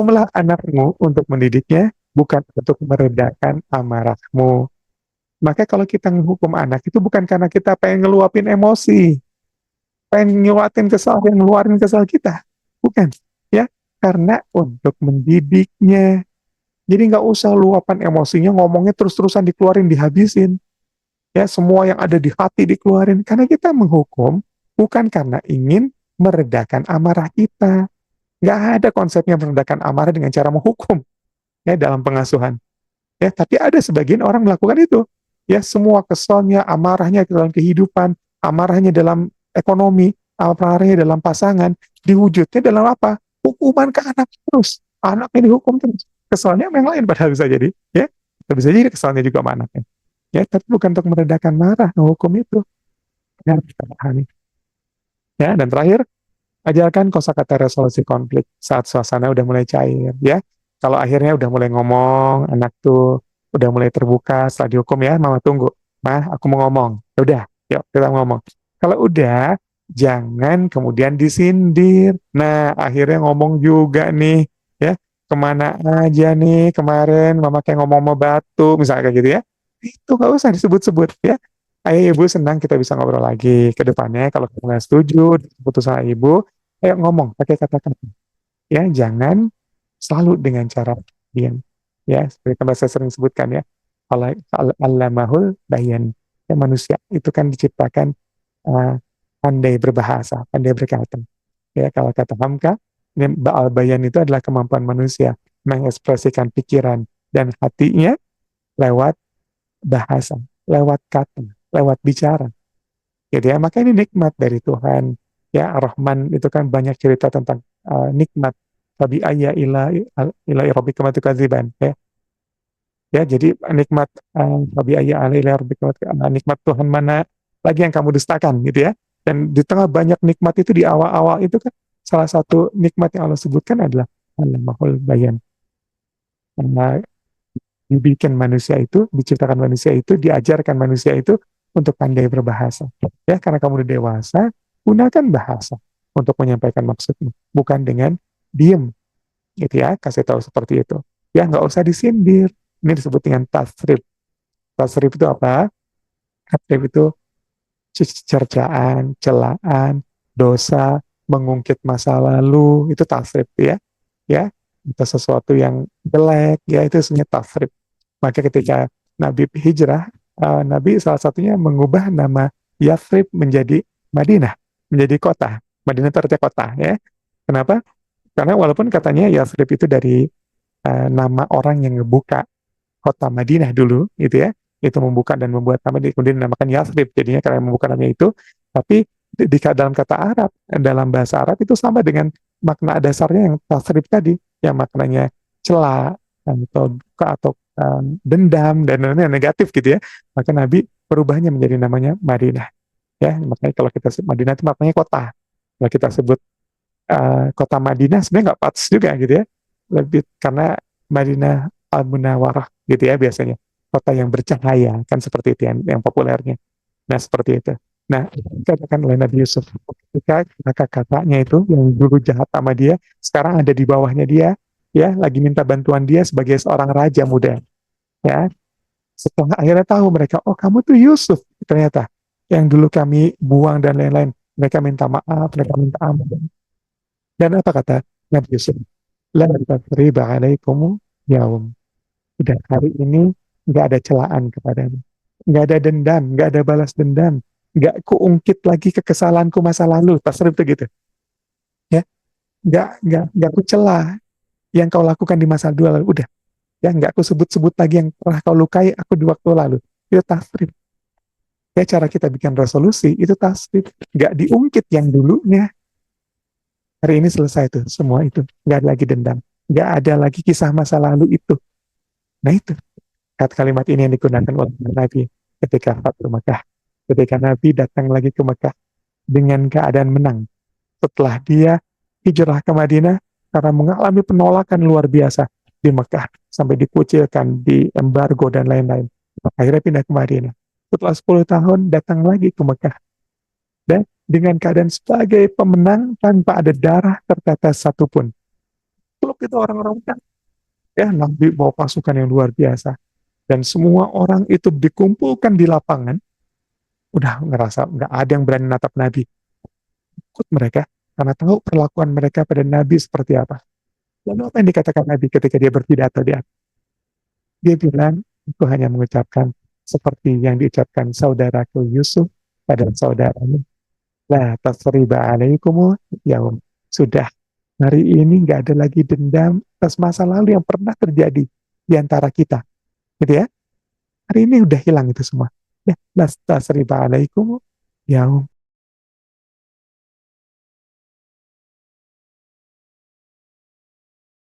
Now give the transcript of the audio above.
Hukumlah anakmu untuk mendidiknya, bukan untuk meredakan amarahmu. Maka kalau kita menghukum anak itu bukan karena kita pengen ngeluapin emosi, pengen ngeluatin kesal, pengen ngeluarin kesal kita. Bukan. Ya, karena untuk mendidiknya. Jadi nggak usah luapan emosinya, ngomongnya terus-terusan dikeluarin, dihabisin. Ya, semua yang ada di hati dikeluarin. Karena kita menghukum, bukan karena ingin meredakan amarah kita. Nggak ada konsepnya meredakan amarah dengan cara menghukum. Ya, dalam pengasuhan. Ya, tapi ada sebagian orang melakukan itu. Ya, semua kesalnya, amarahnya dalam kehidupan, amarahnya dalam ekonomi, amarahnya dalam pasangan, diwujudnya dalam apa? Hukuman ke anak terus. Anaknya dihukum terus. Kesalnya yang lain padahal bisa jadi. Ya, bisa jadi kesalnya juga sama anaknya. Ya, tapi bukan untuk meredakan marah, hukum itu. Ya, kita pahami. Ya, dan terakhir, ajarkan kosakata resolusi konflik saat suasana udah mulai cair, ya. Kalau akhirnya udah mulai ngomong, anak tuh udah mulai terbuka setelah dihukum ya, mama tunggu. Mah, aku mau ngomong. Ya udah, yuk kita ngomong. Kalau udah, jangan kemudian disindir. Nah, akhirnya ngomong juga nih, ya. Kemana aja nih kemarin mama kayak ngomong sama batu, misalnya kayak gitu ya. Itu nggak usah disebut-sebut ya. Ayo ibu, senang kita bisa ngobrol lagi ke depannya. Kalau kamu nggak setuju dengan keputusan ibu, ayo ngomong pakai kata-kata. Ya, jangan selalu dengan cara diam. Ya, seperti yang saya sering sebutkan ya. Allamahul bayan. Ya, manusia itu kan diciptakan uh, pandai berbahasa, pandai berkata. Ya, kalau kata Hamka, bayan itu adalah kemampuan manusia mengekspresikan pikiran dan hatinya lewat bahasa, lewat kata, lewat bicara. Gitu ya, maka ini nikmat dari Tuhan. Ya, Ar-Rahman itu kan banyak cerita tentang nikmat. Tabi ayya ila rabbika matukadziban. Ya, ya, jadi nikmat tabi ayya ila rabbika nikmat Tuhan mana lagi yang kamu dustakan gitu ya. Dan di tengah banyak nikmat itu di awal-awal itu kan salah satu nikmat yang Allah sebutkan adalah Al-Mahul Bayan. Karena dibikin manusia itu, diciptakan manusia itu, diajarkan manusia itu untuk pandai berbahasa. Ya, karena kamu udah dewasa, gunakan bahasa untuk menyampaikan maksudmu, bukan dengan diem, gitu ya, kasih tahu seperti itu. Ya, nggak usah disindir. Ini disebut dengan tasrif. Tasrif itu apa? Tasrif itu cercaan, celaan, dosa, mengungkit masa lalu, itu tasrif ya. Ya, itu sesuatu yang jelek, ya itu sebenarnya tasrif. Maka ketika Nabi hijrah, Nabi salah satunya mengubah nama Yathrib menjadi Madinah, menjadi kota. Madinah itu artinya kota, ya. Kenapa? Karena walaupun katanya Yathrib itu dari nama orang yang ngebuka kota Madinah dulu, gitu ya, itu membuka dan membuat nama, kemudian dinamakan Yathrib, jadinya karena membuka namanya itu, tapi dalam kata Arab, dalam bahasa Arab itu sama dengan makna dasarnya yang tasrif tadi, yang maknanya celah atau duka atau dendam dan lain-lain negatif gitu ya. Maka Nabi berubahnya menjadi namanya Madinah. Ya, makanya kalau kita sebut Madinah itu maknanya kota. Kalau kita sebut kota Madinah sebenarnya nggak pas juga gitu ya. Lebih karena Madinah Al-Munawwarah gitu ya biasanya. Kota yang bercahaya kan seperti itu yang populernya. Nah, seperti itu. Nah, katakan oleh Nabi Yusuf, ketika kakak-kakaknya itu yang dulu jahat sama dia, sekarang ada di bawahnya dia, ya, lagi minta bantuan dia sebagai seorang raja muda, ya. Setelah akhirnya tahu mereka, oh kamu tuh Yusuf, ternyata yang dulu kami buang dan lain-lain. Mereka minta maaf, mereka minta ampun. Dan apa kata Nabi Yusuf? La tathriba alaikum yaum. Udah hari ini nggak ada celaan kepadamu, nggak ada dendam, nggak ada balas dendam, nggak kuungkit lagi kekesalanku masa lalu, tasrif itu gitu, ya, nggak kucela yang kau lakukan di masa lalu, udah, ya, nggak aku sebut-sebut lagi yang pernah kau lukai aku di waktu lalu, itu tasrif. Ya, cara kita bikin resolusi itu tasrif, nggak diungkit yang dulunya. Hari ini selesai tuh semua itu, nggak ada lagi dendam, nggak ada lagi kisah masa lalu itu. Nah itu kalimat ini yang digunakan oleh Nabi ketika Fathu Makkah. Ketika Nabi datang lagi ke Mekah dengan keadaan menang. Setelah dia hijrah ke Madinah karena mengalami penolakan luar biasa di Mekah. Sampai dikucilkan, di embargo dan lain-lain. Akhirnya pindah ke Madinah. Setelah 10 tahun datang lagi ke Mekah. Dan dengan keadaan sebagai pemenang tanpa ada darah tertetes satupun. celuk itu orang-orang kan. Ya, Nabi bawa pasukan yang luar biasa. Dan semua orang itu dikumpulkan di lapangan, udah ngerasa nggak ada yang berani natap Nabi. Ikut mereka, karena tahu perlakuan mereka pada Nabi seperti apa. Lalu apa yang dikatakan Nabi ketika dia berpidato di atas? Dia bilang, aku hanya mengucapkan seperti yang diucapkan saudaraku Yusuf pada saudaranya. La tasriba alaikum yaum. Sudah, hari ini nggak ada lagi dendam atas masa lalu yang pernah terjadi di antara kita. Gitu ya. Hari ini udah hilang itu semua. Ya, la tasriba alaikum yaum.